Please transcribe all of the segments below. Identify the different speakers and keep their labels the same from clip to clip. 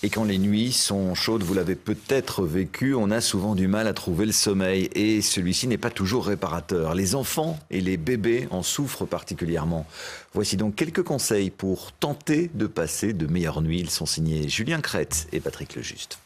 Speaker 1: Et quand les nuits sont chaudes, vous l'avez peut-être vécu, on a souvent du mal à trouver le sommeil et celui-ci n'est pas toujours réparateur. Les enfants et les bébés en souffrent particulièrement. Voici donc quelques conseils pour tenter de passer de meilleures nuits. Ils sont signés Julien Crête et Patrick Lejuste.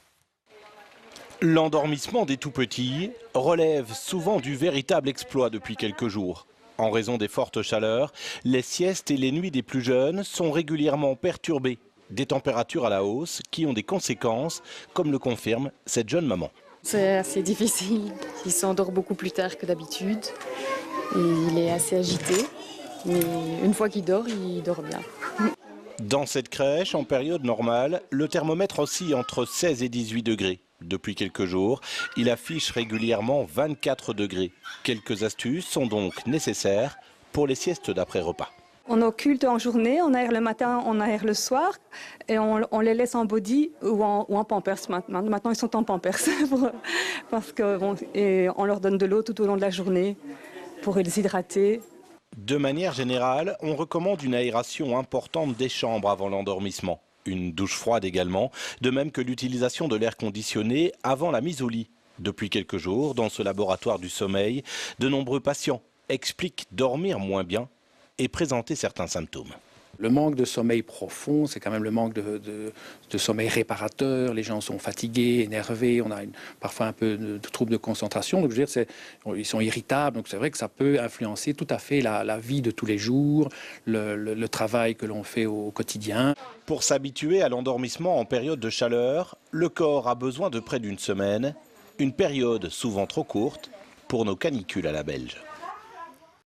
Speaker 2: L'endormissement des tout-petits relève souvent du véritable exploit depuis quelques jours. En raison des fortes chaleurs, les siestes et les nuits des plus jeunes sont régulièrement perturbées. Des températures à la hausse qui ont des conséquences, comme le confirme cette jeune maman.
Speaker 3: C'est assez difficile. Il s'endort beaucoup plus tard que d'habitude. Il est assez agité. Mais une fois qu'il dort bien.
Speaker 2: Dans cette crèche, en période normale, le thermomètre oscille entre 16 et 18 degrés. Depuis quelques jours, il affiche régulièrement 24 degrés. Quelques astuces sont donc nécessaires pour les siestes d'après-repas.
Speaker 4: On occulte en journée, on aère le matin, on aère le soir et on les laisse en body ou en pampers maintenant. Maintenant ils sont en pampers parce on leur donne de l'eau tout au long de la journée pour les hydrater.
Speaker 2: De manière générale, on recommande une aération importante des chambres avant l'endormissement. Une douche froide également, de même que l'utilisation de l'air conditionné avant la mise au lit. Depuis quelques jours, dans ce laboratoire du sommeil, de nombreux patients expliquent dormir moins bien et présenter certains symptômes.
Speaker 5: Le manque de sommeil profond, c'est quand même le manque de sommeil réparateur. Les gens sont fatigués, énervés, on a parfois un peu de troubles de concentration. Donc, je veux dire, ils sont irritables. Donc, c'est vrai que ça peut influencer tout à fait la vie de tous les jours, le travail que l'on fait au quotidien.
Speaker 2: Pour s'habituer à l'endormissement en période de chaleur, le corps a besoin de près d'une semaine, une période souvent trop courte pour nos canicules à la belge.